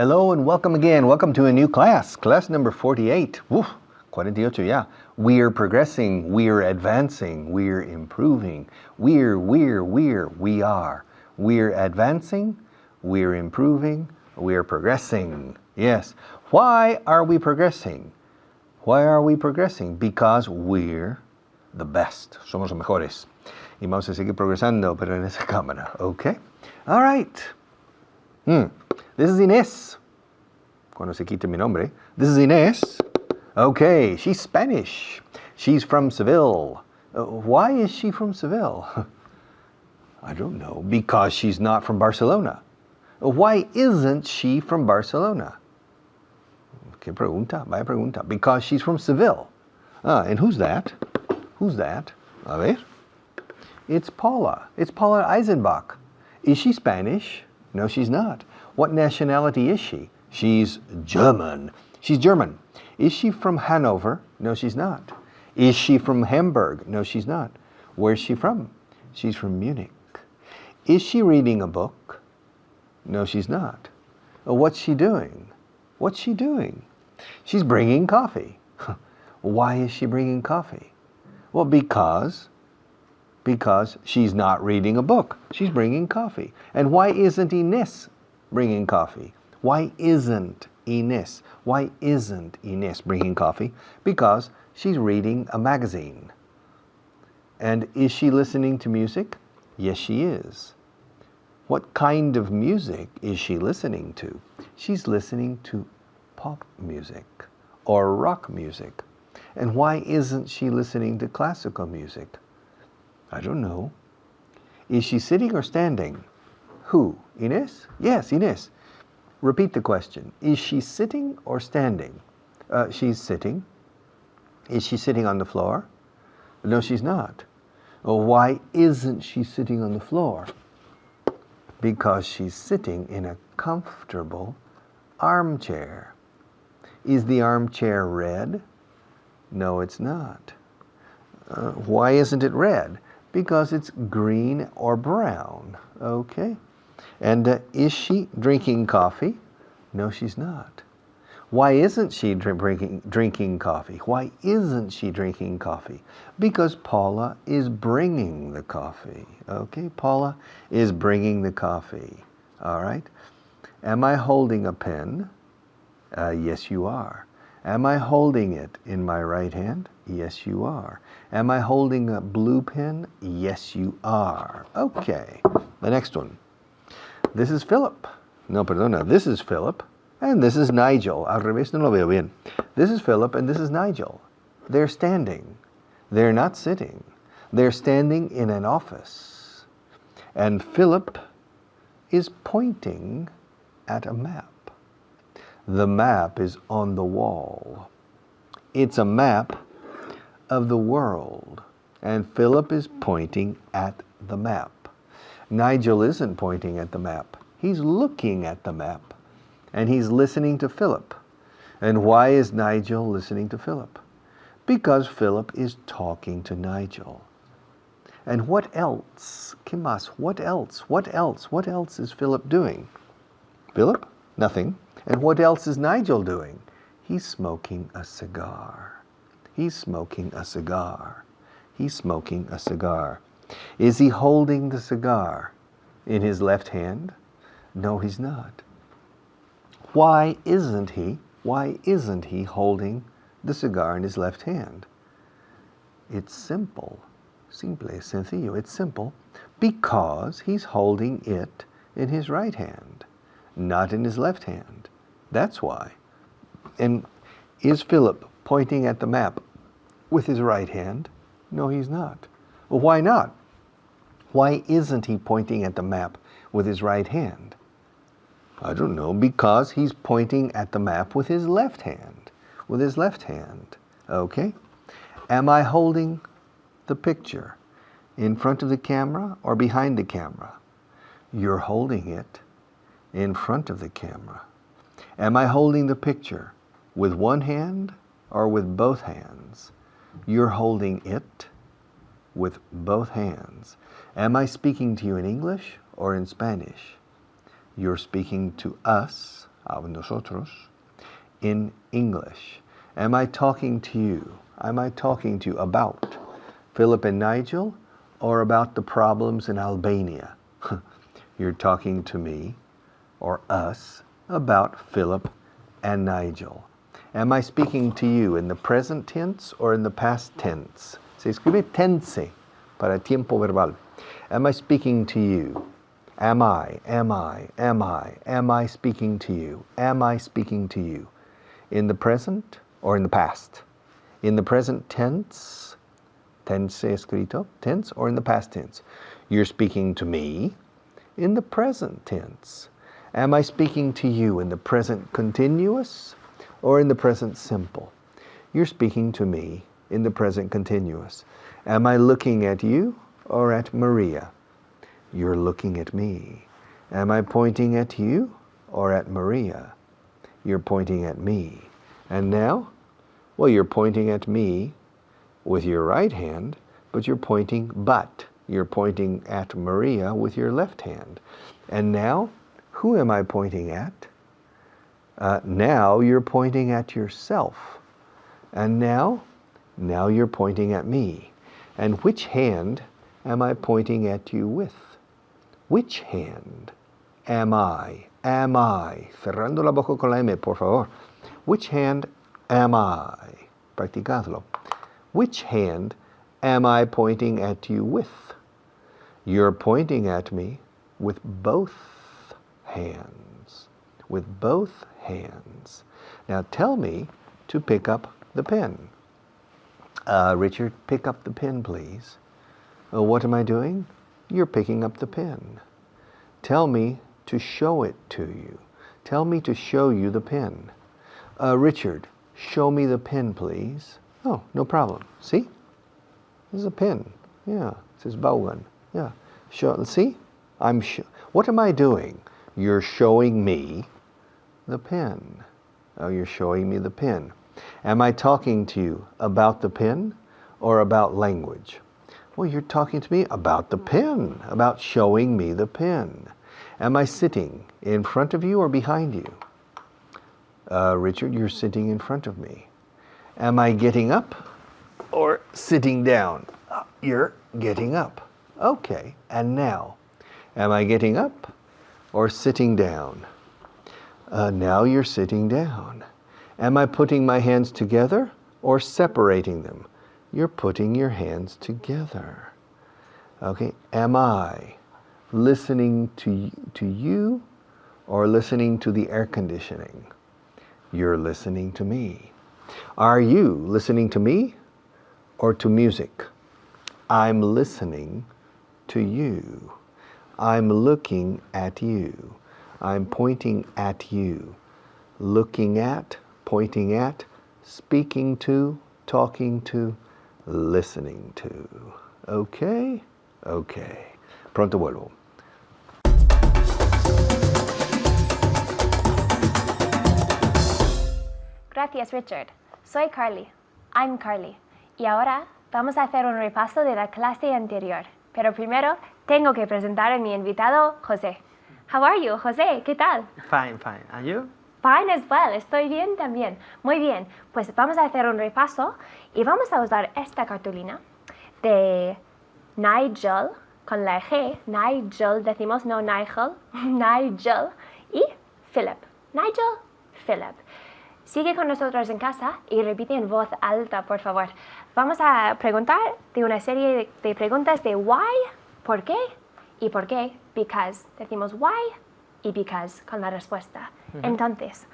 Hello and welcome again. Welcome to a new class. Class number 48. Woo, 48, yeah. We're progressing, we're advancing, we're improving. We are. We're advancing, we're improving, we're progressing. Yes. Why are we progressing? Why are we progressing? Because we're the best. Somos los mejores. Y vamos a seguir progresando, pero en esa cámara. Okay? All right. This is Inés. Cuando se quite mi nombre. This is Inés. Okay, she's Spanish. She's from Seville. Why is she from Seville? I don't know. Because she's not from Barcelona. Why isn't she from Barcelona? ¿Qué pregunta? Vaya pregunta. Because she's from Seville. And who's that? Who's that? A ver. It's Paula. It's Paula Eisenbach. Is she Spanish? No, she's not. What nationality is she? She's German. She's German. Is she from Hanover? No, she's not. Is she from Hamburg? No, she's not. Where's she from? She's from Munich. Is she reading a book? No, she's not. What's she doing? What's she doing? She's bringing coffee. Why is she bringing coffee? Well, because she's not reading a book. She's bringing coffee. And why isn't Inés bringing coffee? Why isn't Inés? Why isn't Inés bringing coffee? Because she's reading a magazine. And is she listening to music? Yes, she is. What kind of music is she listening to? She's listening to pop music or rock music. And why isn't she listening to classical music? I don't know. Is she sitting or standing? Who? Inés? Yes, Inés. Repeat the question. Is she sitting or standing? She's sitting. Is she sitting on the floor? No, she's not. Why isn't she sitting on the floor? Because she's sitting in a comfortable armchair. Is the armchair red? No, it's not. Why isn't it red? Because it's green or brown. Okay. And is she drinking coffee? No, she's not. Why isn't she drinking coffee? Why isn't she drinking coffee? Because Paula is bringing the coffee. Okay, Paula is bringing the coffee. All right. Am I holding a pen? Yes, you are. Am I holding it in my right hand? Yes, you are. Am I holding a blue pen? Yes, you are. Okay, the next one. This is Philip. No, perdona. This is Philip and this is Nigel. Al revés, no lo veo bien. This is Philip and this is Nigel. They're standing. They're not sitting. They're standing in an office. And Philip is pointing at a map. The map is on the wall. It's a map of the world. And Philip is pointing at the map. Nigel isn't pointing at the map. He's looking at the map. And he's listening to Philip. And why is Nigel listening to Philip? Because Philip is talking to Nigel. And what else? ¿Qué más? What else? What else? What else is Philip doing? Philip? Nothing. And what else is Nigel doing? He's smoking a cigar. He's smoking a cigar. He's smoking a cigar. Is he holding the cigar in his left hand? No, he's not. Why isn't he? Why isn't he holding the cigar in his left hand? It's simple. Simple, sencillo. It's simple. Because he's holding it in his right hand, not in his left hand. That's why. And is Philip pointing at the map with his right hand? No, he's not. Well, why not? Why isn't he pointing at the map with his right hand? I don't know, because he's pointing at the map with his left hand. With his left hand. Okay? Am I holding the picture in front of the camera or behind the camera? You're holding it in front of the camera. Am I holding the picture with one hand or with both hands? You're holding it with both hands. Am I speaking to you in English or in Spanish? You're speaking to us nosotros, in English. Am I talking to you? Am I talking to you about Philip and Nigel or about the problems in Albania? You're talking to me or us about Philip and Nigel. Am I speaking to you in the present tense or in the past tense? Se escribe tense para tiempo verbal. Am I speaking to you? Am I speaking to you? Am I speaking to you? In the present or in the past? In the present tense, tense escrito, tense, or in the past tense? You're speaking to me in the present tense. Am I speaking to you in the present continuous or in the present simple? You're speaking to me in the present continuous. Am I looking at you or at Maria? You're looking at me. Am I pointing at you or at Maria? You're pointing at me. And now? Well, you're pointing at me with your right hand, but you're pointing at Maria with your left hand. And now, who am I pointing at? Now you're pointing at yourself. And now you're pointing at me. And which hand am I pointing at you with? Which hand am I? Cerrando la boca con la M, por favor. Which hand am I? Practicadlo. Which hand am I pointing at you with? You're pointing at me with both hands. With both hands. Now tell me to pick up the pen. Richard, pick up the pen, please. What am I doing? You're picking up the pen. Tell me to show it to you. Tell me to show you the pen. Richard, show me the pen, please. Oh, no problem. See? This is a pen. Yeah, it says Baugan. Yeah. See? What am I doing? You're showing me the pen. Oh, you're showing me the pen. Am I talking to you about the pen or about language? Well, you're talking to me about the pen, about showing me the pen. Am I sitting in front of you or behind you? Richard, you're sitting in front of me. Am I getting up or sitting down? You're getting up. Okay, and now? Am I getting up or sitting down? Now you're sitting down. Am I putting my hands together or separating them? You're putting your hands together. Okay, am I listening to you or listening to the air conditioning? You're listening to me. Are you listening to me or to music? I'm listening to you. I'm looking at you. I'm pointing at you. Looking at, pointing at, speaking to, talking to, listening to. Okay? Okay. Pronto vuelvo. Gracias, Richard. Soy Carly. I'm Carly. Y ahora vamos a hacer un repaso de la clase anterior. Pero primero tengo que presentar a mi invitado, José. How are you, José? ¿Qué tal? Fine, fine. And you? Fine as well. Estoy bien también. Muy bien. Pues vamos a hacer un repaso y vamos a usar esta cartulina de Nigel, con la G. Nigel, decimos no Nigel. Nigel y Philip. Nigel, Philip. Sigue con nosotros en casa y repite en voz alta, por favor. Vamos a preguntar de una serie de preguntas de why, por qué y por qué, because. Decimos why y because con la respuesta. Entonces,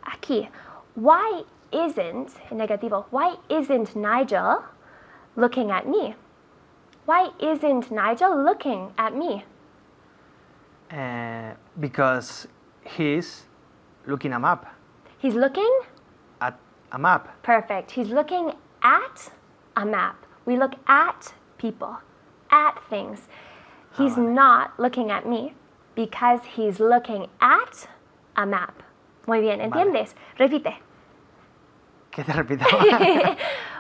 aquí, why isn't, en negativo, why isn't Nigel looking at me? Why isn't Nigel looking at me? Because he's looking a map. He's looking At a map. Perfect. He's looking at a map. We look at people, at things. He's not looking at me because he's looking at a map. Muy bien, ¿entiendes? Repite. ¿Qué te repito?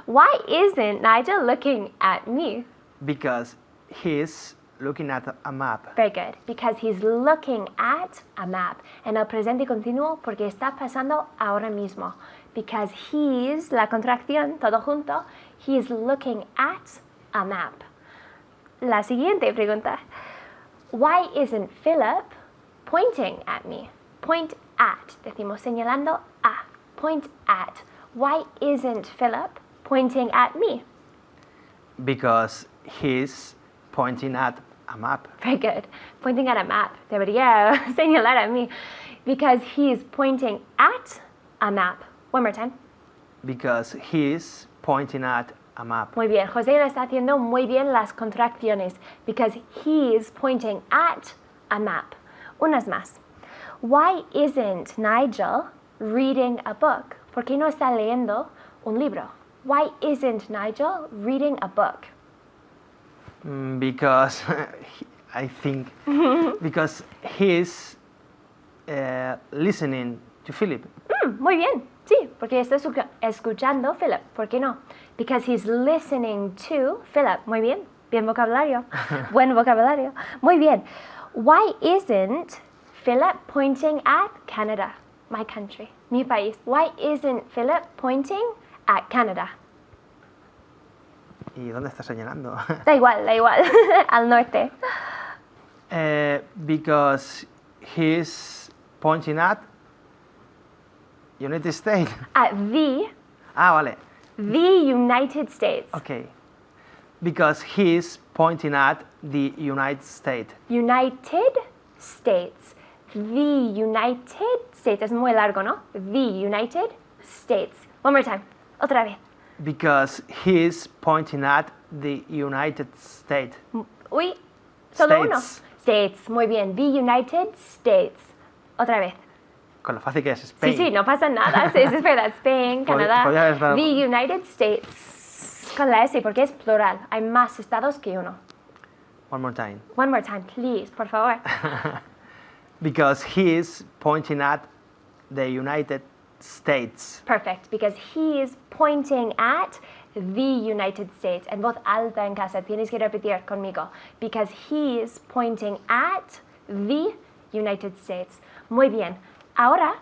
Why isn't Nigel looking at me? Because he's looking at a map. Very good. Because he's looking at a map. En el presente continuo porque está pasando ahora mismo. Because he's, la contracción, todo junto, he's looking at a map. La siguiente pregunta. Why isn't Philip pointing at me? Point at. Decimos señalando a. Point at. Why isn't Philip pointing at me? Because he's pointing at a map. Very good. Pointing at a map. Debería señalar a mí. Because he's pointing at a map. One more time. Because he's pointing at a map. Muy bien. José lo está haciendo muy bien las contracciones. Because he's pointing at a map. Unas más. Why isn't Nigel reading a book? ¿Por qué no está leyendo un libro? Why isn't Nigel reading a book? Because I think because he's listening to Philip. Muy bien. Sí, porque está escuchando Philip. ¿Por qué no? Because he's listening to Philip. Muy bien. Bien vocabulario. Buen vocabulario. Muy bien. Why isn't Philip pointing at Canada? My country. Mi país. Why isn't Philip pointing at Canada? ¿Y dónde está señalando? Da igual. Al norte. Because he's pointing at United States. At Vale. the United States. Okay. Because he's pointing at the United States. United States. The United States. Es muy largo, ¿no? The United States. One more time. Otra vez. Because he's pointing at the United States. Uy, solo uno. States. States. Muy bien. The United States. Otra vez. Con lo fácil que es Spain. Sí, no pasa nada. Sí, es verdad. Spain, Canadá. podía haber estado- The United States. Con la S, porque es plural. Hay más estados que uno. One more time. One more time, please, por favor. Because he's pointing at the United States. Perfect, because he is pointing at the United States. En voz alta en casa, tienes que repetir conmigo. Because he is pointing at the United States. Muy bien. Ahora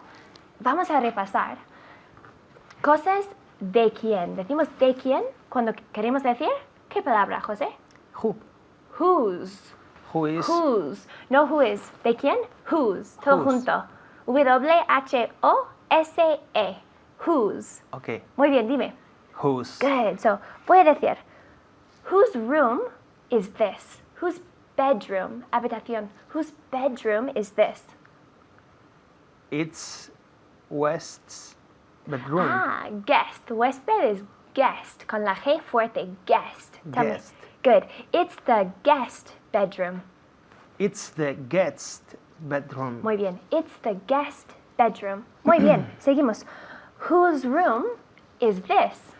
vamos a repasar cosas de quién. Decimos de quién cuando queremos decir ¿qué palabra, José? Who? Whose. Who is? Whose. No who is. ¿De quién? Whose. Todo Whose. junto. W-H-O-S-E. Whose. Okay. Muy bien, dime. Whose? Good. So, voy a decir, whose room is this? Whose bedroom, habitación, whose bedroom is this? It's West's bedroom. Ah, guest. Huésped is guest, con la G fuerte, guest. Tell me. Guest. Good. It's the guest bedroom. It's the guest bedroom. Muy bien. It's the guest bedroom. Muy bien. Seguimos. Whose room is this?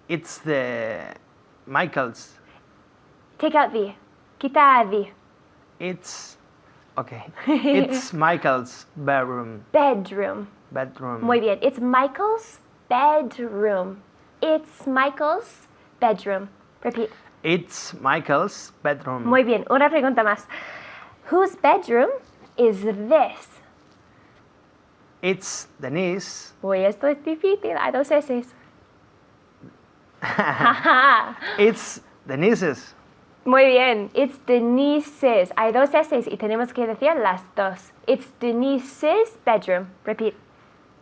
It's the Michael's. Take out the. Quita the. It's okay. It's Michael's bedroom. Bedroom. Bedroom. Muy bien. It's Michael's bedroom. It's Michael's bedroom. Repeat. It's Michael's bedroom. Muy bien. Una pregunta más. Whose bedroom is this? It's Denise. Uy, esto es difícil. Hay dos S's. It's Denise's. Muy bien. It's Denise's. Hay dos S's y tenemos que decir las dos. It's Denise's bedroom. Repeat.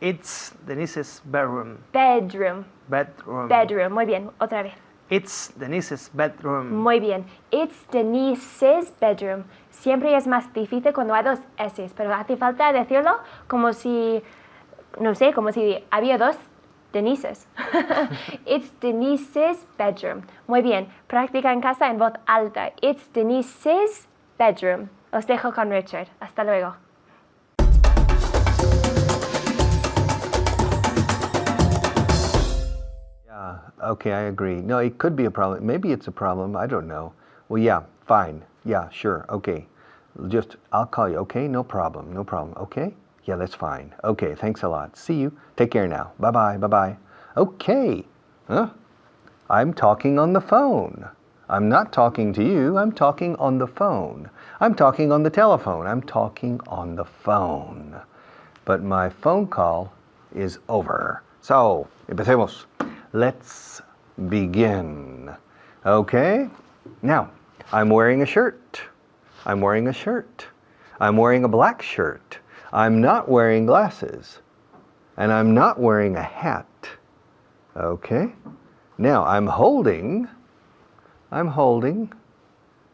It's Denise's bedroom. Bedroom. Bedroom. Bedroom. Muy bien. Otra vez. It's Denise's bedroom. Muy bien. It's Denise's bedroom. Siempre es más difícil cuando hay dos S's, pero hace falta decirlo como si, no sé, como si había dos Denises. It's Denise's bedroom. Muy bien. Práctica en casa en voz alta. It's Denise's bedroom. Os dejo con Richard. Hasta luego. Yeah, okay, I agree. No, it could be a problem. Maybe it's a problem. I don't know. Well, yeah, fine. Yeah, sure. Okay. Just, I'll call you. Okay, no problem. No problem. Okay? Yeah, that's fine. Okay, thanks a lot. See you. Take care now. Bye-bye. Bye-bye. Okay. Huh? I'm talking on the phone. I'm not talking to you. I'm talking on the phone. I'm talking on the telephone. I'm talking on the phone. But my phone call is over. So, empecemos. Let's begin. Okay? Now, I'm wearing a shirt. I'm wearing a shirt. I'm wearing a black shirt. I'm not wearing glasses. And I'm not wearing a hat. Okay? Now, I'm holding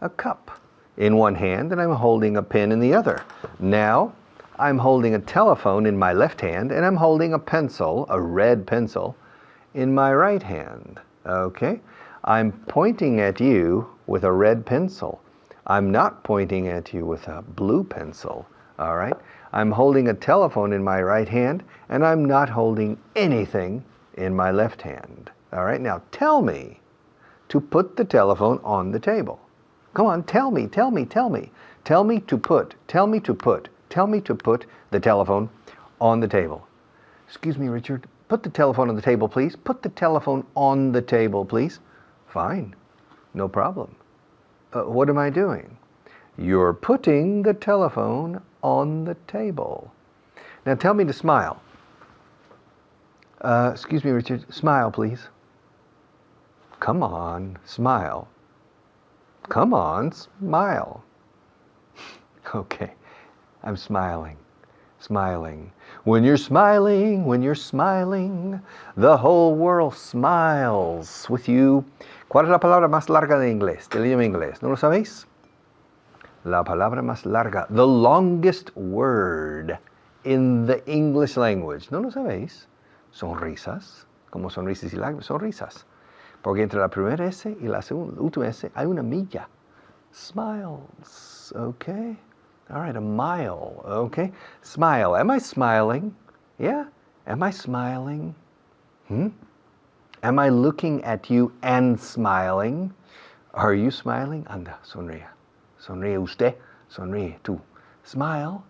a cup in one hand and I'm holding a pen in the other. Now, I'm holding a telephone in my left hand and I'm holding a pencil, a red pencil, in my right hand. Okay? I'm pointing at you with a red pencil. I'm not pointing at you with a blue pencil. All right? I'm holding a telephone in my right hand and I'm not holding anything in my left hand. All right? Now tell me to put the telephone on the table. Come on, tell me. Tell me to put the telephone on the table. Excuse me, Richard. Put the telephone on the table, please. Put the telephone on the table, please. Fine. No problem. What am I doing? You're putting the telephone on the table. Now tell me to smile. Excuse me, Richard. Smile, please. Come on, smile. Come on, smile. Okay, I'm smiling. Smiling. When you're smiling, the whole world smiles with you. ¿Cuál es la palabra más larga de inglés, del idioma inglés? ¿No lo sabéis? La palabra más larga, the longest word in the English language. ¿No lo sabéis? Sonrisas, como sonrisas y lágrimas, sonrisas. Porque entre la primera S y la segunda, última S hay una milla. Smiles, okay? All right, a mile, okay? Smile. Am I smiling? Yeah? Am I smiling? Am I looking at you and smiling? Are you smiling? Anda, sonríe. Sonríe usted. Sonríe tú. Smile.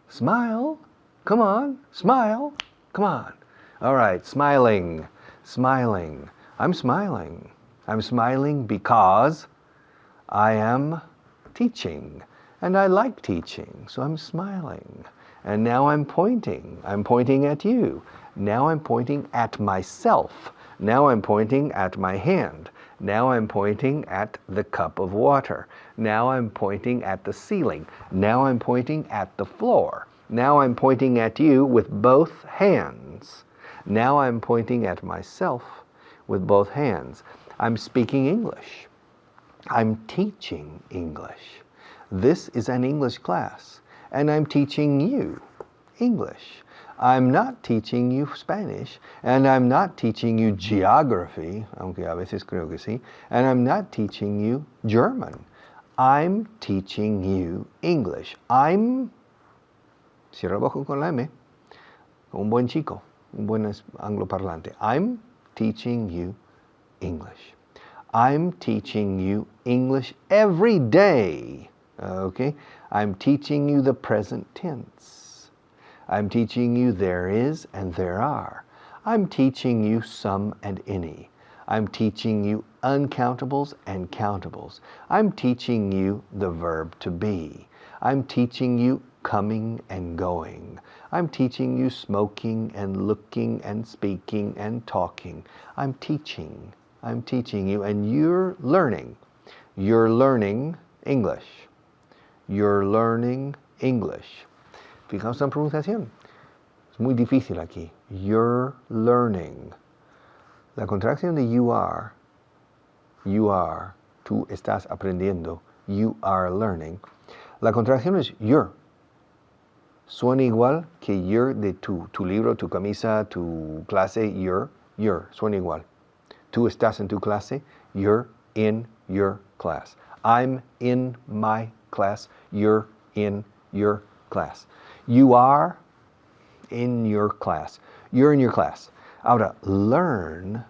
Smile. Come on. Smile. Come on. All right, smiling. Smiling. I'm smiling. I'm smiling because I am teaching. And I like teaching, so I'm smiling. And now I'm pointing. I'm pointing at you. Now I'm pointing at myself. Now I'm pointing at my hand. Now I'm pointing at the cup of water. Now I'm pointing at the ceiling. Now I'm pointing at the floor. Now I'm pointing at you with both hands. Now I'm pointing at myself with both hands. I'm speaking English. I'm teaching English. This is an English class, and I'm teaching you English. I'm not teaching you Spanish, and I'm not teaching you geography, aunque a veces creo que sí, and I'm not teaching you German. I'm teaching you English. Cierra la boca con la M, un buen chico, un buen angloparlante. I'm teaching you English. I'm teaching you English every day. Okay? I'm teaching you the present tense. I'm teaching you there is and there are. I'm teaching you some and any. I'm teaching you uncountables and countables. I'm teaching you the verb to be. I'm teaching you coming and going. I'm teaching you smoking and looking and speaking and talking. I'm teaching you, and you're learning. You're learning English. You're learning English. Fijaos en pronunciación. Es muy difícil aquí. You're learning. La contracción de you are, tú estás aprendiendo, you are learning. La contracción es your. Suena igual que your de tu libro, tu camisa, tu clase, your. Suena igual. Tú estás en tu clase, you're in your class. I'm in my class, you're in your class. You are in your class. You're in your class. Ahora, learn,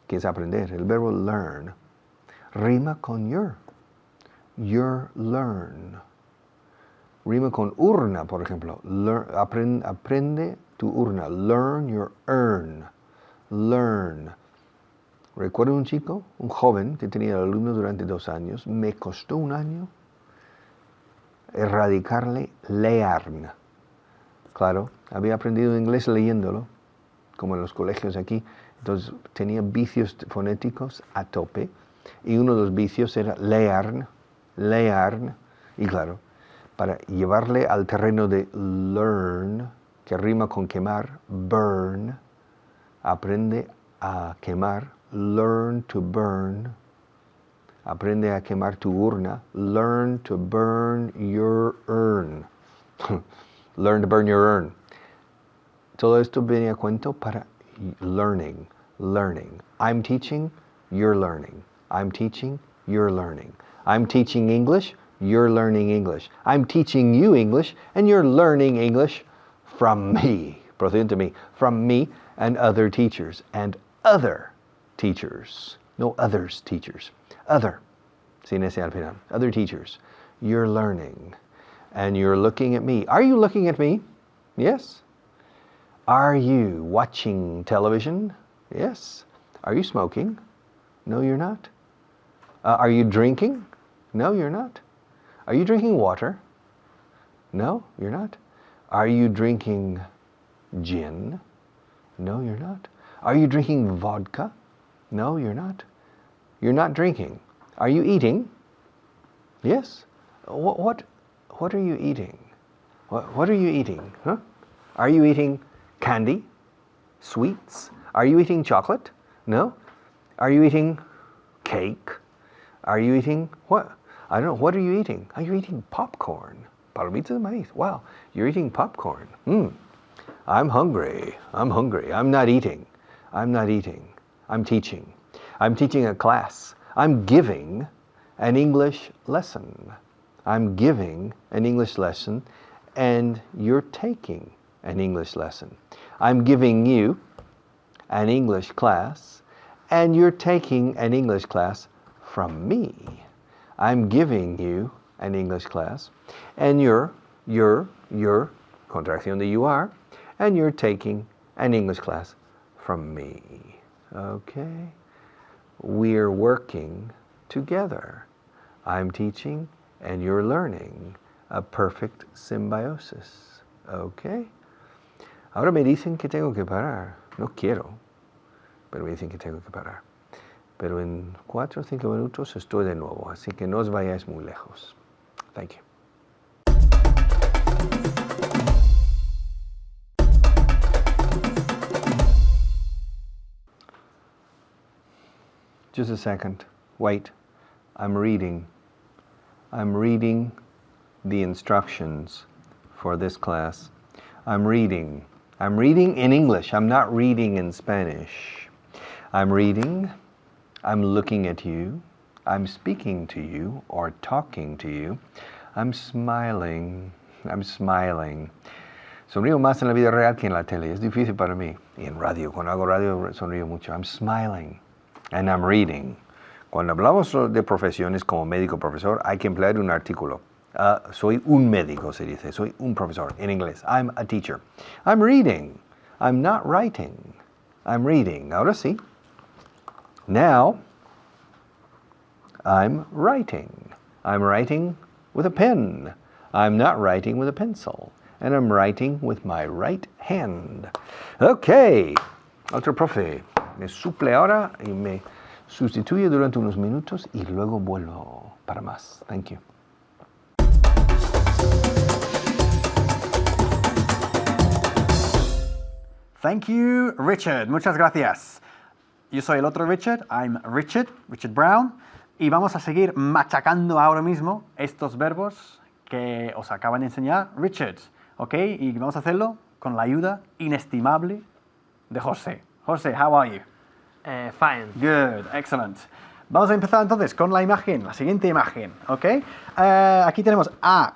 que es aprender, el verbo learn, rima con your. Your learn. Rima con urna, por ejemplo. Aprende tu urna. Learn your earn. Learn. Recuerdo un chico, un joven que tenía alumno durante 2 años. Me costó 1 año erradicarle leer. Claro, había aprendido inglés leyéndolo, como en los colegios aquí. Entonces tenía vicios fonéticos a tope. Y uno de los vicios era leer. Y claro, para llevarle al terreno de learn, que rima con quemar, burn, aprende a quemar, learn to burn, aprende a quemar tu urna, learn to burn your urn, learn to burn your urn. Todo esto viene a cuento para learning. I'm teaching, you're learning. I'm teaching, you're learning. I'm teaching English, you're learning English. I'm teaching you English, and you're learning English from me. Procedente me. From me and other teachers. And other teachers. No others teachers. Other. Sin ese al final. Other teachers. You're learning. And you're looking at me. Are you looking at me? Yes. Are you watching television? Yes. Are you smoking? No, you're not. Are you drinking? No, you're not. Are you drinking water? No, you're not. Are you drinking gin? No, you're not. Are you drinking vodka? No, you're not. You're not drinking. Are you eating? Yes. What are you eating? What are you eating? Huh? Are you eating candy? Sweets? Are you eating chocolate? No. Are you eating cake? Are you eating what? I don't know. What are you eating? Are you eating popcorn? Palomitas de maíz. Wow, you're eating popcorn. I'm hungry. I'm not eating. I'm teaching. I'm teaching a class. I'm giving an English lesson. I'm giving an English lesson, and you're taking an English lesson. I'm giving you an English class, and you're taking an English class from me. I'm giving you an English class, and you're contracción de you are, and you're taking an English class from me. Okay? We're working together. I'm teaching and you're learning. A perfect symbiosis. Okay? Ahora me dicen que tengo que parar. No quiero, pero me dicen que tengo que parar. Pero en 4 o 5 minutos estoy de nuevo, así que no os vayáis muy lejos. Thank you. Just a second. Wait. I'm reading the instructions for this class. I'm reading in English. I'm not reading in Spanish. I'm reading. I'm looking at you. I'm speaking to you or talking to you. I'm smiling. Sonrío más en la vida real que en la tele. Es difícil para mí. Y en radio, cuando hago radio, sonrío mucho. I'm smiling. And I'm reading. Cuando hablamos de profesiones como médico, profesor, hay que emplear un artículo. Soy un médico, se dice. Soy un profesor. En inglés, I'm a teacher. I'm reading. I'm not writing. I'm reading. Ahora sí. Now, I'm writing. I'm writing with a pen. I'm not writing with a pencil. And I'm writing with my right hand. Okay. Otro profe me suple ahora y me sustituye durante unos minutos y luego vuelvo para más. Thank you. Thank you, Richard. Muchas gracias. Yo soy el otro Richard. I'm Richard Brown. Y vamos a seguir machacando ahora mismo estos verbos que os acaban de enseñar Richard. ¿Ok? Y vamos a hacerlo con la ayuda inestimable de José. José, how are you? Fine. Good, excellent. Vamos a empezar entonces con la imagen, la siguiente imagen, ¿ok? Aquí tenemos a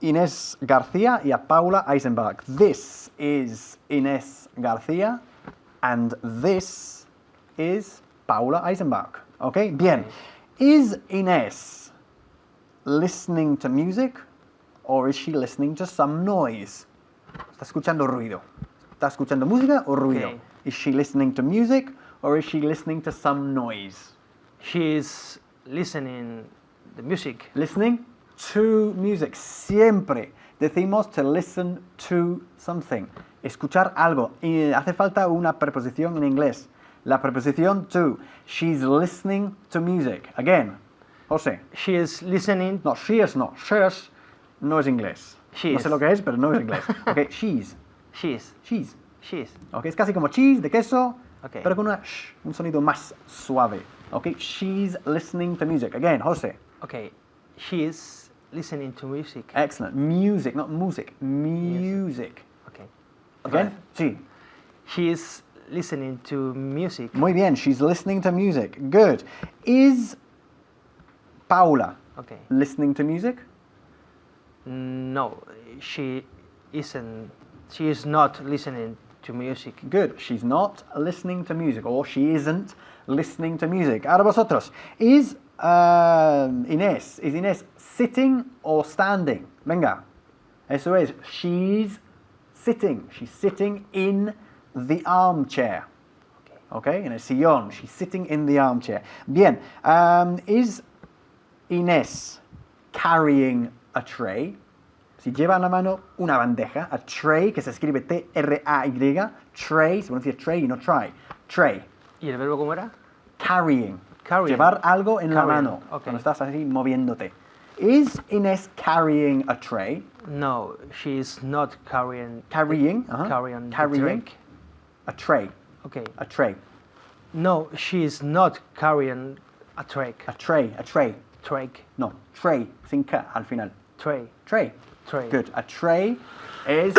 Inés García y a Paula Eisenberg. This is Inés García and this is Paula Eisenberg, ¿ok? Bien. Is Inés listening to music or is she listening to some noise? ¿Está escuchando ruido? ¿Está escuchando música o ruido? Okay. Is she listening to music or is she listening to some noise? She is listening the music. Listening to music. Siempre decimos to listen to something. Escuchar algo. Y hace falta una preposición en inglés. La preposición to. She's listening to music. Again. José. She is listening. No, she is no. She's no es inglés. She no is. sé lo que es, pero no es inglés. Ok, she's. She is. She's. She is. Ok, es casi como cheese, de queso, Ok. pero con una sh, un sonido más suave. Ok, she's listening to music. Again, José. Okay. She is listening to music. Excellent. Music, not music. Music. Okay. Again, sí. She is listening to music. Muy bien, she's listening to music. Good. Is Paula Okay. listening to music? No, she isn't. She is not listening to music. Good. She's not listening to music, or she isn't listening to music. Ahora vosotros. Is Inés sitting or standing? Venga. Eso es. She's sitting. She's sitting in the armchair. Okay, en el sillón. She's sitting in the armchair. Bien. Is Inés carrying a tray? Si lleva en la mano una bandeja, a tray, que se escribe T-R-A-Y, tray, se pronuncia tray y no try. Tray. ¿Y el verbo cómo era? Carrying. Carrying. Llevar algo en la Carrying, mano. ok. Cuando estás así moviéndote. Is Inés carrying a tray? No, she is not carrying. Carrying. Uh-huh. Carrying. the Carrying. drink. A tray. Okay. A tray. No, she is not carrying a tray. A tray. A tray. Tray. No. Tray. Sin K al final. Tray. Tray. Tray. Good. A tray es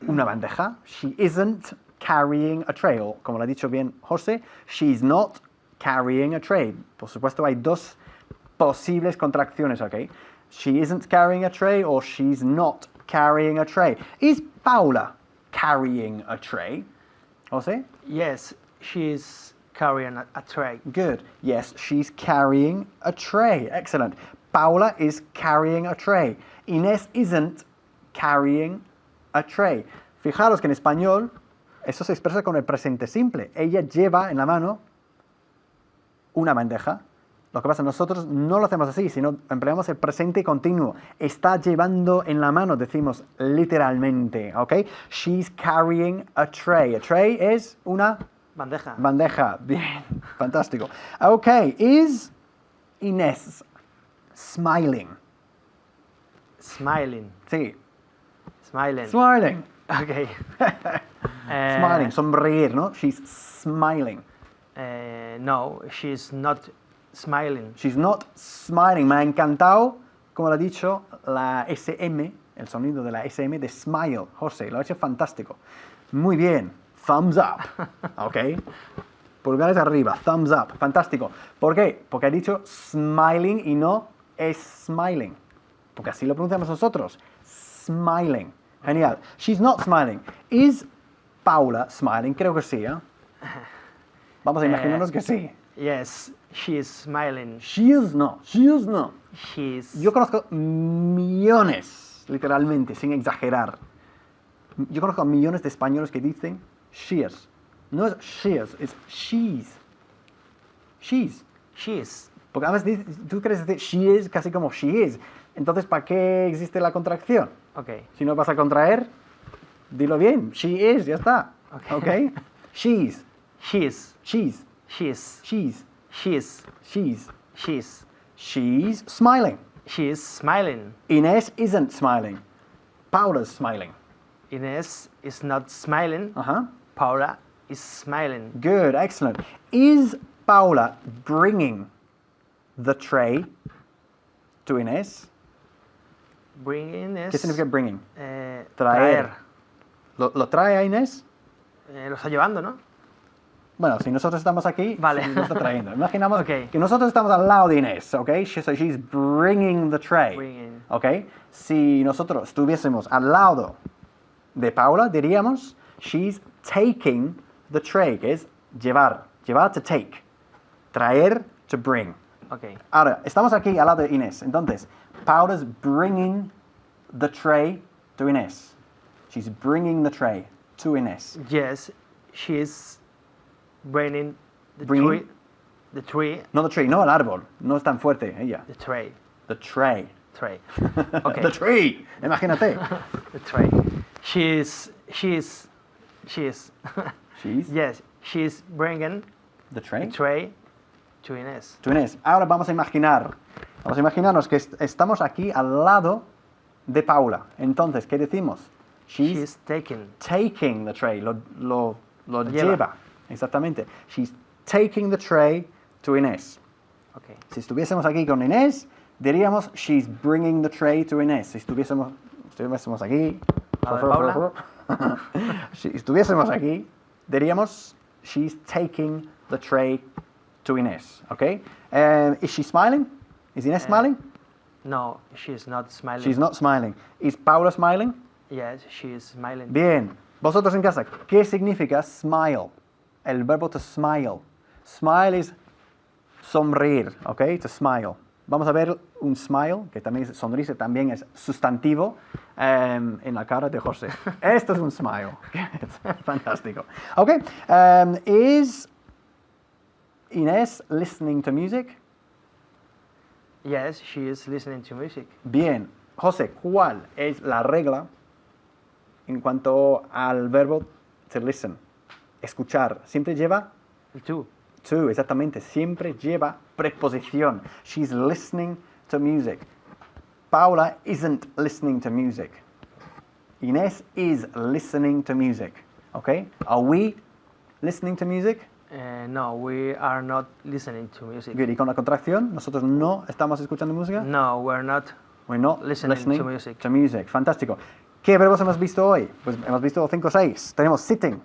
una bandeja. She isn't carrying a tray. O, como lo ha dicho bien José, she's not carrying a tray. Por supuesto, hay dos posibles contracciones, ¿ok? She isn't carrying a tray or she's not carrying a tray. Is Paula carrying a tray? José? Yes, she is carrying a tray. Good. Yes, she's carrying a tray. Excellent. Paula is carrying a tray. Inés isn't carrying a tray. Fijaros que en español eso se expresa con el presente simple. Ella lleva en la mano una bandeja. Lo que pasa, nosotros no lo hacemos así, sino empleamos el presente continuo. Está llevando en la mano, decimos literalmente, ¿ok? She's carrying a tray. A tray es una Bandeja. bandeja. Bien, fantástico. Ok, is Inés smiling? Smiling. Sí, Smiling. smiling. Okay. Smiling, sonreír, ¿no? She's smiling. No, she's not smiling. She's not smiling. Me ha encantado, como lo ha dicho, la SM, el sonido de la SM de smile. José, lo ha hecho fantástico. Muy bien. Thumbs up. ¿Ok? Pulgares arriba. Thumbs up. Fantástico. ¿Por qué? Porque ha dicho smiling y no smiling. Porque así lo pronunciamos nosotros. Smiling. Genial. She's not smiling. Is Paula smiling? Creo que sí, ¿eh? Vamos a imaginarnos que sí. Yes, she is smiling. She is not. She is not. She's. Yo conozco millones, literalmente, sin exagerar. Yo conozco a millones de españoles que dicen she is. No es she is, es she's. She's. She is. Porque a veces tú quieres decir she is casi como she is. Entonces, ¿para qué existe la contracción? Okay. Si no vas a contraer, dilo bien. She is, ya está. Okay. ¿Ok? She's. She's. She's. She's. She's. She's. She's. She's. She's smiling. She is smiling. Inés isn't smiling. Paula's smiling. Inés is not smiling. Uh-huh. Paula is smiling. Good, excellent. Is Paula bringing the tray to Inés? Bringing is. ¿Qué significa bringing? Traer. ¿Lo trae a Inés? Lo está llevando, ¿no? Bueno, si nosotros estamos aquí, Vale. sí, lo está trayendo. Imaginamos Ok. que nosotros estamos al lado de Inés, ¿ok? So she's bringing the tray, Bringing. ¿ok? Si nosotros estuviésemos al lado de Paula, diríamos she's taking the tray, que es llevar. Llevar, to take. Traer, to bring. Okay. Ahora, estamos aquí al lado de Inés. Entonces, Paula's bringing the tray to Inés. She's bringing the tray to Inés. Yes, she is bringing Bringing. The tree. No, the tree, no el árbol. No es tan fuerte ella. The tray. The tray. Tray. Okay. The tree. Imagínate. The tray. She's. She's. Yes, she's bringing The tray. the tray to Inés. To Inés. Ahora vamos a imaginarnos que estamos aquí al lado de Paula. Entonces, ¿qué decimos? She's taking. Taking the tray. Lo lleva. lleva. Exactamente. She's taking the tray to Inés. Okay. Si estuviésemos aquí con Inés, diríamos she's bringing the tray to Inés. Si estuviésemos aquí, A ver, Paula. si estuviésemos aquí, diríamos she's taking the tray to Inés. Okay? Is she smiling? Is Inés smiling? No, she's not smiling. She's not smiling. Is Paula smiling? Yes, she is smiling. Bien. Vosotros en casa, ¿qué significa smile? El verbo to smile. Smile es sonreír, ¿ok? To smile. Vamos a ver un smile, que también es sonrisa, también es sustantivo en la cara de José. Esto es un smile. Fantástico. Ok. Is Inés listening to music? Yes, she is listening to music. Bien. José, ¿cuál es la regla en cuanto al verbo to listen? Escuchar. ¿Siempre lleva? To. To, exactamente. Siempre lleva preposición. She's listening to music. Paula isn't listening to music. Inés is listening to music. Okay? Are we listening to music? No, we are not listening to music. Good. Y con la contracción, nosotros no estamos escuchando música. No, we're not. We're not Listening listening to music. to music. Fantástico. ¿Qué verbos hemos visto hoy? Pues hemos visto 5 o 6. Tenemos sitting.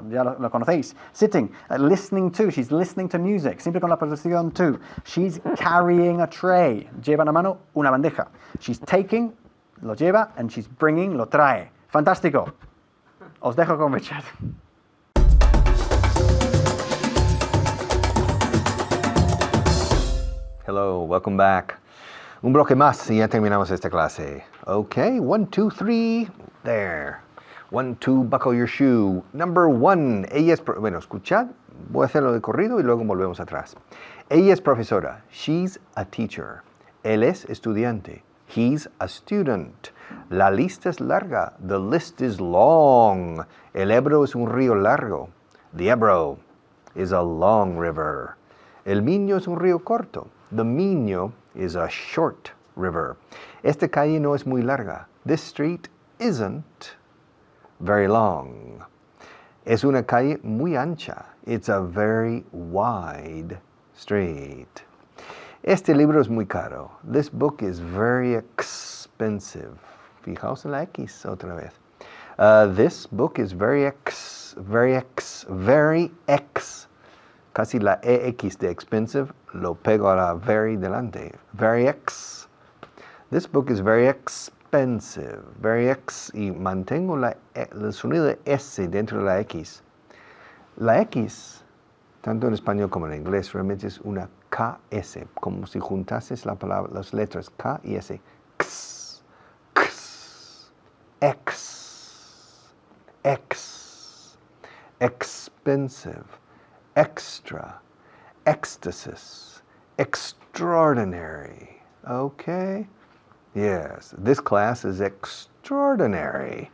Ya lo conocéis. Sitting. Listening to. She's listening to music. Siempre con la preposición to. She's carrying a tray. Lleva en la mano una bandeja. She's taking, lo lleva, and she's bringing, lo trae. Fantástico. Os dejo con Richard. Hello, welcome back. Un bloque más y ya terminamos esta clase. Okay, 1, 2, 3. There. 1, 2, buckle your shoe. Number 1, ella es... Bueno, escuchad, voy a hacerlo de corrido y luego volvemos atrás. Ella es profesora. She's a teacher. Él es estudiante. He's a student. La lista es larga. The list is long. El Ebro es un río largo. The Ebro is a long river. El Miño es un río corto. The Miño is a short river. Esta calle no es muy larga. This street isn't very long. Es una calle muy ancha. It's a very wide street. Este libro es muy caro. This book is very expensive. Fijaos en la X otra vez. This book is very casi la EX de expensive, lo pego a la very delante. This book is very expensive. Y mantengo el sonido de S dentro de la X. La X, tanto en español como en inglés, realmente es una KS, como si juntases las letras K y S. X, X, X, expensive, extra, ecstasis, extraordinary. Okay? Yes, this class is extraordinary.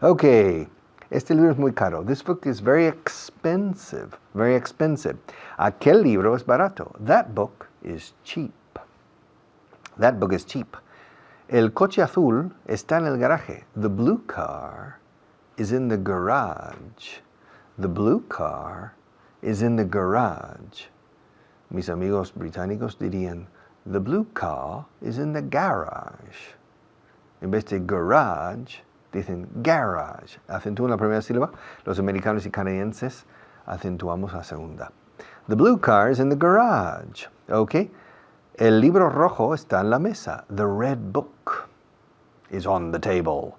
Okay, este libro es muy caro. This book is very expensive. Aquel libro es barato. That book is cheap. El coche azul está en el garaje. The blue car is in the garage. Mis amigos británicos dirían, the blue car is in the garage. En vez de garage, dicen garage. Acentúan la primera sílaba. Los americanos y canadienses acentuamos la segunda. The blue car is in the garage. Okay. El libro rojo está en la mesa. The red book is on the table.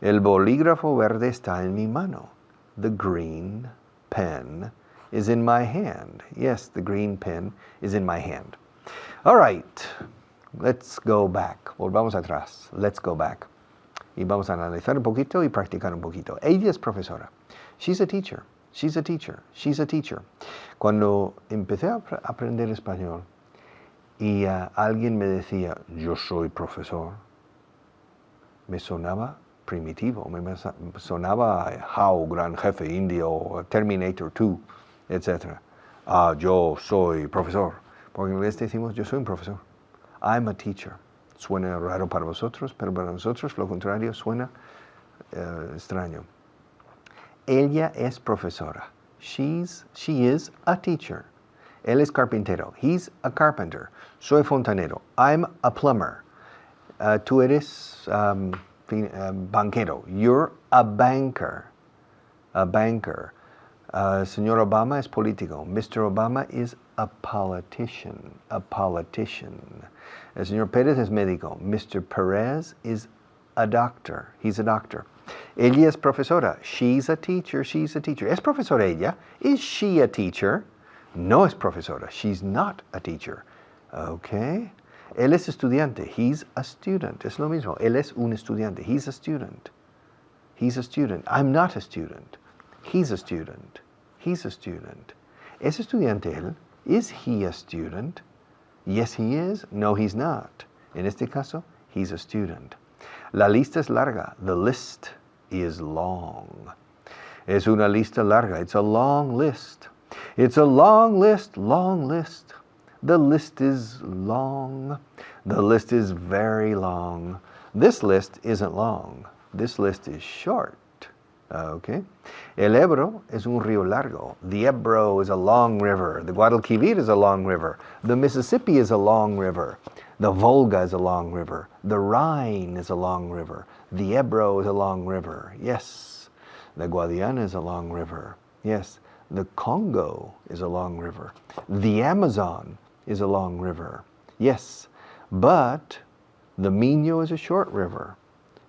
El bolígrafo verde está en mi mano. The green pen is in my hand. Yes, the green pen is in my hand. All right, let's go back. Volvamos atrás. Let's go back. Y vamos a analizar un poquito y practicar un poquito. Ella es profesora. She's a teacher. She's a teacher. She's a teacher. Cuando empecé a aprender español y alguien me decía, yo soy profesor, me sonaba primitivo, me sonaba How, Gran Jefe Indio, Terminator 2, etc. Yo soy profesor. Porque en inglés decimos, yo soy un profesor. I'm a teacher. Suena raro para vosotros, pero para nosotros lo contrario suena extraño. Ella es profesora. She is a teacher. Él es carpintero. He's a carpenter. Soy fontanero. I'm a plumber. Tú eres banquero. You're a banker. A banker. Señor Obama es político. Mr. Obama is a politician. A politician. El señor Pérez es médico. Mr. Perez is a doctor. He's a doctor. Ella es profesora. She's a teacher. She's a teacher. ¿Es profesora ella? Is she a teacher? No es profesora. She's not a teacher. Okay. Él es estudiante. He's a student. Es lo mismo. Él es un estudiante. He's a student. He's a student. I'm not a student. He's a student. He's a student. ¿Es estudiante él? Is he a student? Yes, he is. No, he's not. En este caso, he's a student. La lista es larga. The list is long. Es una lista larga. It's a long list. It's a long list, long list. The list is long. The list is very long. This list isn't long. This list is short. Okay. El Ebro es un río largo. The Ebro is a long river. The Guadalquivir is a long river. The Mississippi is a long river. The Volga is a long river. The Rhine is a long river. The Ebro is a long river. Yes. The Guadiana is a long river. Yes. The Congo is a long river. The Amazon is a long river. Yes. But the Miño is a short river.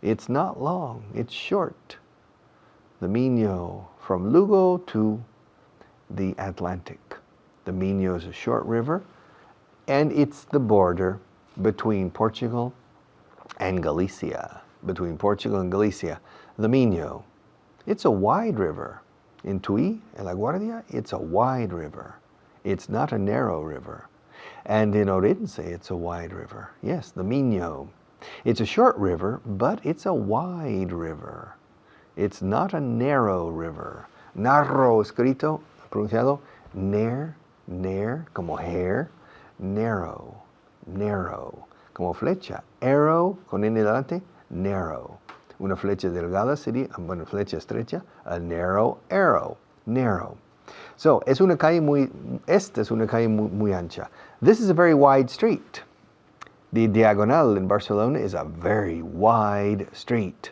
It's not long. It's short. The Miño from Lugo to the Atlantic. The Miño is a short river, and it's the border between Portugal and Galicia. Between Portugal and Galicia. The Miño. It's a wide river. In Tui, en La Guardia, it's a wide river. It's not a narrow river. And in Orense, it's a wide river. Yes, the Miño. It's a short river, but it's a wide river. It's not a narrow river. Narro escrito, pronunciado, ner, como hair, narrow, como flecha. Arrow, con N delante, narrow. Una flecha delgada sería, bueno, flecha estrecha, a narrow arrow, narrow. So, esta es una calle muy ancha. This is a very wide street. The Diagonal in Barcelona is a very wide street.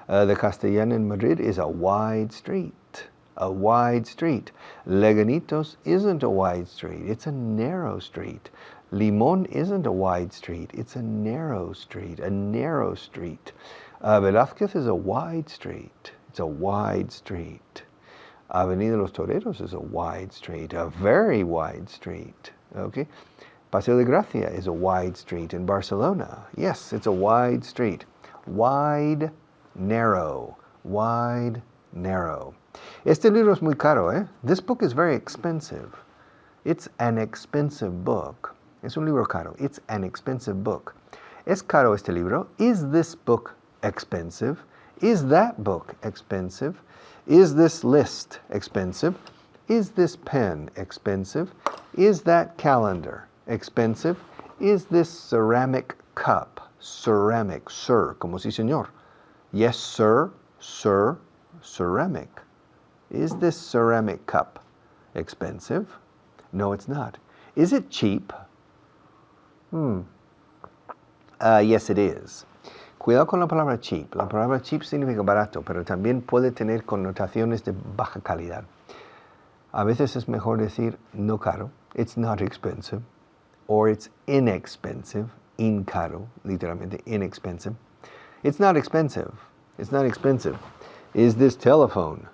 The Castellana in Madrid is a wide street. A wide street. Leganitos isn't a wide street. It's a narrow street. Limón isn't a wide street. It's a narrow street. A narrow street. Velázquez is a wide street. It's a wide street. Avenida Los Toreros is a wide street. A very wide street. Okay. Paseo de Gracia is a wide street in Barcelona. Yes, it's a wide street. Wide, narrow. Wide, narrow. Este libro es muy caro, ¿eh? This book is very expensive. It's an expensive book. Es un libro caro. It's an expensive book. ¿Es caro este libro? Is this book expensive? Is that book expensive? Is this list expensive? Is this pen expensive? Is that calendar expensive? Is this ceramic cup? Ceramic, sir, como si señor. Yes, sir, ceramic. Is this ceramic cup expensive? No, it's not. Is it cheap? Yes, it is. Cuidado con la palabra cheap. La palabra cheap significa barato, pero también puede tener connotaciones de baja calidad. A veces es mejor decir no caro, it's not expensive, or it's inexpensive, incaro, literalmente inexpensive. It's not expensive. It's not expensive. Is this telephone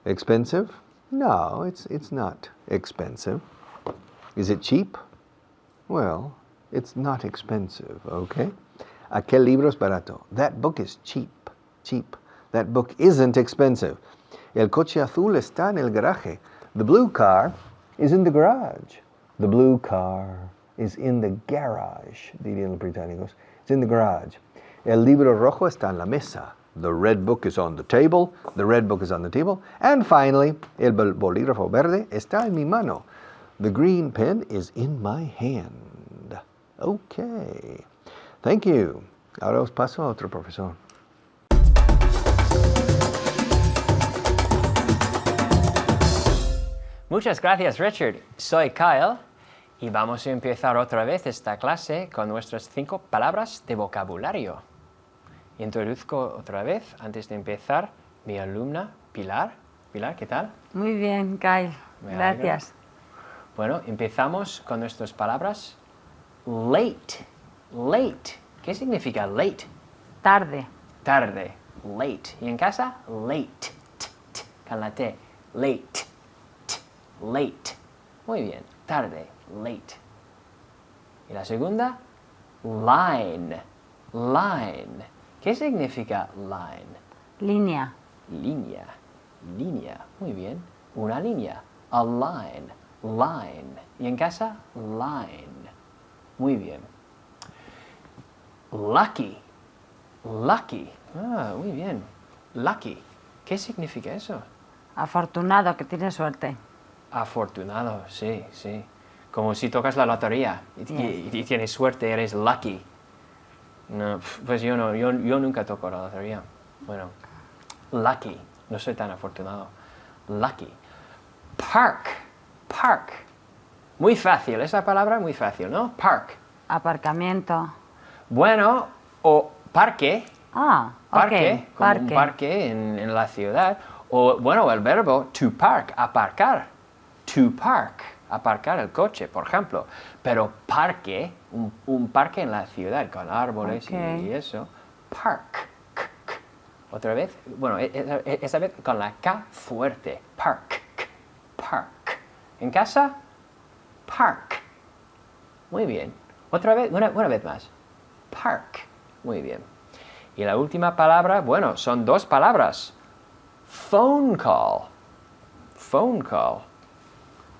expensive? No, it's not expensive. Is it cheap? Well, it's not expensive, okay? Aquel libro es barato. That book is cheap. That book isn't expensive. El coche azul está en el garaje. The blue car is in the garage. The blue car is in the garage, dirían los británicos. It's in the garage. El libro rojo está en la mesa. The red book is on the table. The red book is on the table. And finally, el bolígrafo verde está en mi mano. The green pen is in my hand. Okay. Thank you. Ahora os paso a otro profesor. Muchas gracias, Richard. Soy Kyle y vamos a empezar otra vez esta clase con nuestras 5 palabras de vocabulario. Introduzco otra vez, antes de empezar, mi alumna Pilar. Pilar, ¿qué tal? Muy bien, Kyle. Me alegro. Gracias. Bueno, empezamos con nuestras palabras. Late. Late. ¿Qué significa late? Tarde. Tarde. Late. ¿Y en casa? Late. Con la T. Late. Late. Muy bien. Tarde. Late. Y la segunda, line. Line. ¿Qué significa line? Línea. Línea. Línea. Muy bien. Una línea. A line. Line. ¿Y en casa? Line. Muy bien. Lucky. Lucky. Ah, muy bien. Lucky. ¿Qué significa eso? Afortunado, que tiene suerte. Afortunado, sí, sí. Como si tocas la lotería y tienes suerte, eres lucky. No, pues yo nunca toco la lotería. Bueno, lucky. No soy tan afortunado. Lucky. Park. Park. Muy fácil, esa palabra muy fácil, ¿no? Park. Aparcamiento. Bueno, o parque. Ah, Parque, ok. como un Parque. parque en la ciudad. O, bueno, el verbo to park, aparcar. To park, aparcar el coche, por ejemplo. Pero parque, un parque en la ciudad con árboles Ok. y eso. Park. Otra vez, bueno, esa vez con la K fuerte. Park. Park. En casa, park. Muy bien. Otra vez, una vez más. Park. Muy bien. Y la última palabra, bueno, son 2 palabras. Phone call. Phone call.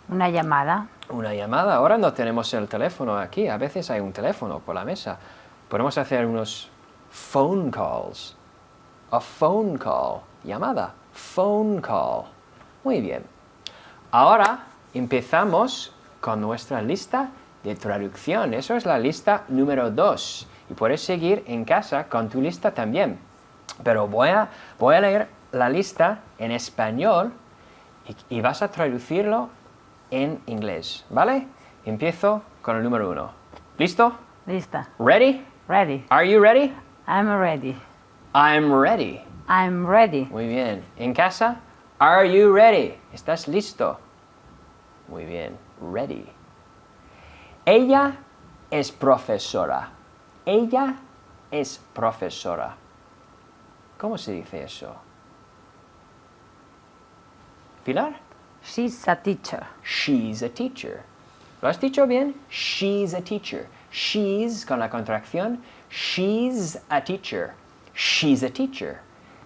Una llamada. Una llamada. Ahora no tenemos el teléfono aquí. A veces hay un teléfono por la mesa. Podemos hacer unos phone calls. A phone call. Llamada. Phone call. Muy bien. Ahora empezamos con nuestra lista de traducción. Eso es la lista número 2. Y puedes seguir en casa con tu lista también. Pero voy a leer la lista en español y vas a traducirlo en inglés, ¿vale? Empiezo con el número 1. ¿Listo? Lista. ¿Ready? Ready. Are you ready? I'm ready. I'm ready. I'm ready. Muy bien. En casa, are you ready? ¿Estás listo? Muy bien. Ready. Ella es profesora. Ella es profesora. ¿Cómo se dice eso? ¿Pilar? She's a teacher. She's a teacher. ¿Lo has dicho bien? She's a teacher. She's con la contracción. She's a teacher. She's a teacher.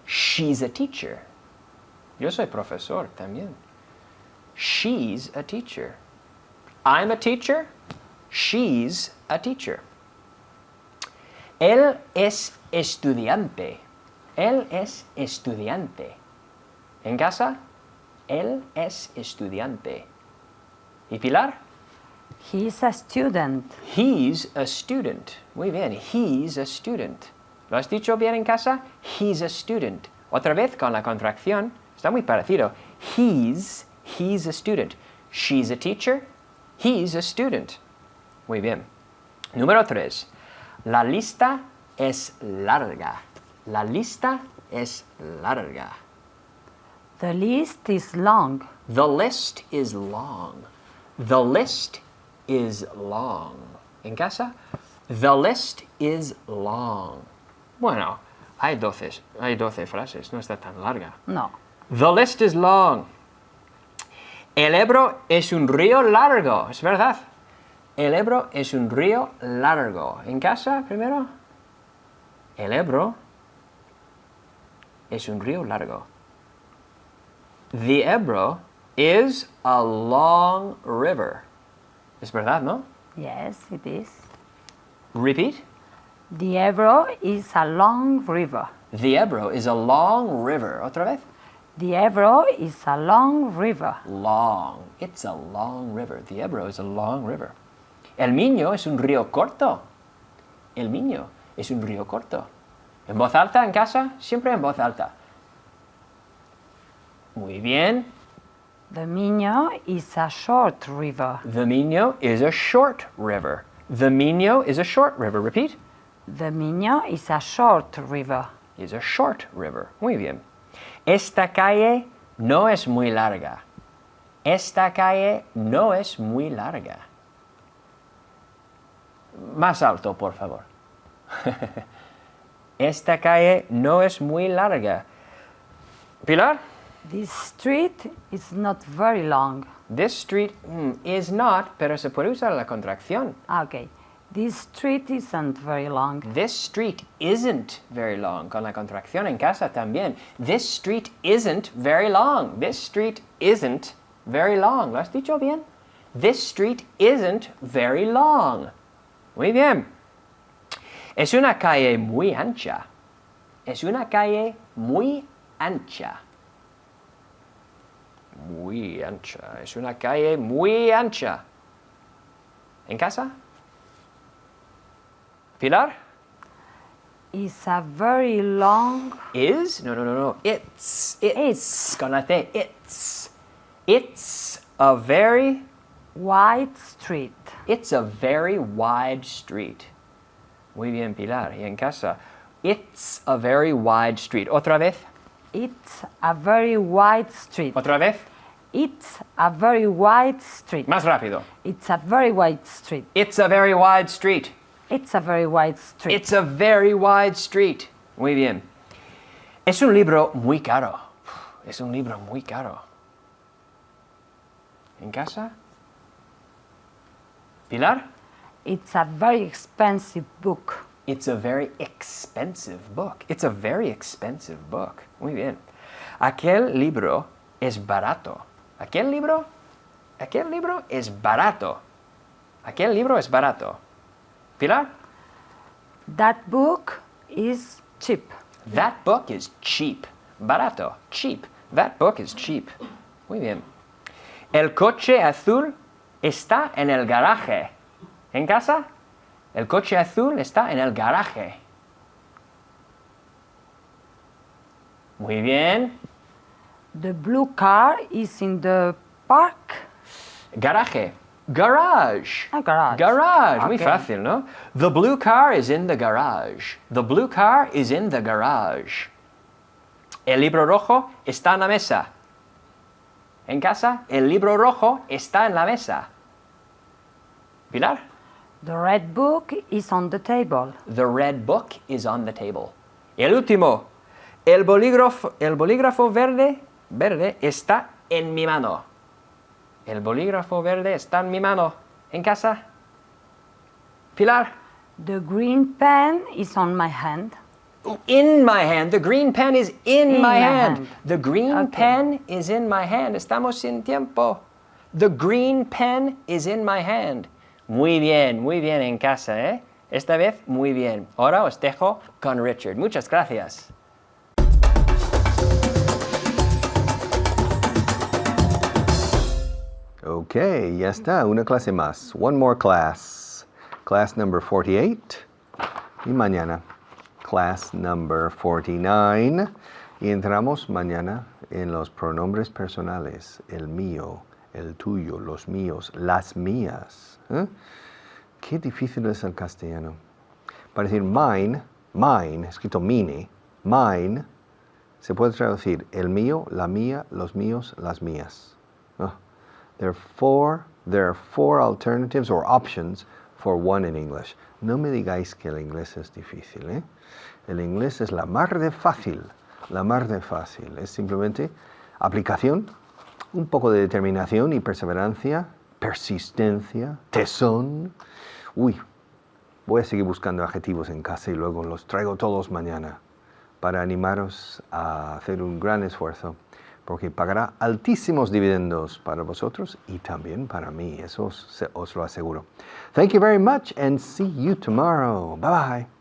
She's a teacher. Yo soy profesor también. She's a teacher. I'm a teacher. She's a teacher. Él es estudiante. Él es estudiante. En casa, él es estudiante. ¿Y Pilar? He's a student. He's a student. Muy bien, he's a student. ¿Lo has dicho bien en casa? He's a student. Otra vez con la contracción. Está muy parecido. He's a student. She's a teacher. He's a student. Muy bien. Número 3. La lista es larga. La lista es larga. The list is long. The list is long. The list is long. En casa, the list is long. Bueno, hay 12 frases, no está tan larga. No. The list is long. El Ebro es un río largo, es verdad. El Ebro es un río largo. En casa, primero. El Ebro es un río largo. The Ebro is a long river. Es verdad, ¿no? Yes, it is. Repeat. The Ebro is a long river. The Ebro is a long river. Otra vez. The Ebro is a long river. Long. It's a long river. The Ebro is a long river. El Miño es un río corto. El Miño es un río corto. ¿En voz alta en casa? Siempre en voz alta. Muy bien. The Miño is a short river. The Miño is a short river. The Miño is a short river. Repeat. The Miño is a short river. Is a short river. Muy bien. Esta calle no es muy larga. Esta calle no es muy larga. Más alto, por favor. Esta calle no es muy larga. Pilar? This street is not very long. This street is not, pero se puede usar la contracción. Okay. This street isn't very long. This street isn't very long. Con la contracción en casa también. This street isn't very long. This street isn't very long. ¿Lo has dicho bien? This street isn't very long. Muy bien. Es una calle muy ancha. Es una calle muy ancha. Muy ancha. Es una calle muy ancha. ¿En casa? Pilar? It's a very long. Is? No. It's. Con la T. It's. It's a very. Wide street. It's a very wide street. Muy bien, Pilar. Y en casa. It's a very wide street. Otra vez. It's a very wide street. Otra vez. It's a very wide street. Más rápido. It's a very wide street. It's a very wide street. It's a very wide street. It's a very wide street. Muy bien. Es un libro muy caro. Es un libro muy caro. ¿En casa? Pilar? It's a very expensive book. It's a very expensive book. It's a very expensive book. Muy bien. Aquel libro es barato. Aquel libro es barato. Aquel libro es barato. Pilar? That book is cheap. That book is cheap. Barato. Cheap. That book is cheap. Muy bien. El coche azul está en el garaje. ¿En casa? El coche azul está en el garaje. Muy bien. The blue car is in the park. Garaje. Garage. A garage. Garage. Muy Okay. fácil, ¿no? The blue car is in the garage. The blue car is in the garage. El libro rojo está en la mesa. ¿En casa? El libro rojo está en la mesa. Pilar? The red book is on the table. The red book is on the table. Y el último. El bolígrafo verde está en mi mano. El bolígrafo verde está en mi mano. ¿En casa? Pilar? The green pen is on my hand. In my hand. The green pen is in my my hand. hand. The green Okay. pen is in my hand. Estamos sin tiempo. The green pen is in my hand. Muy bien en casa, ¿eh? Esta vez muy bien. Ahora os dejo con Richard. Muchas gracias. Okay, ya está, una clase más. One more class. Class number 48. Y mañana, class number 49. Y entramos mañana en los pronombres personales. El mío, el tuyo, los míos, las mías. ¿Eh? Qué difícil es el castellano. Para decir mine, escrito mine, mine, se puede traducir el mío, la mía, los míos, las mías. ¿No? There are four alternatives or options for one in English. No me digáis que el inglés es difícil, ¿eh? El inglés es la mar de fácil, la mar de fácil. Es simplemente aplicación, un poco de determinación y perseverancia, persistencia, tesón. Uy, voy a seguir buscando adjetivos en casa y luego los traigo todos mañana para animaros a hacer un gran esfuerzo porque pagará altísimos dividendos para vosotros y también para mí. Eso os lo aseguro. Thank you very much and see you tomorrow. Bye bye.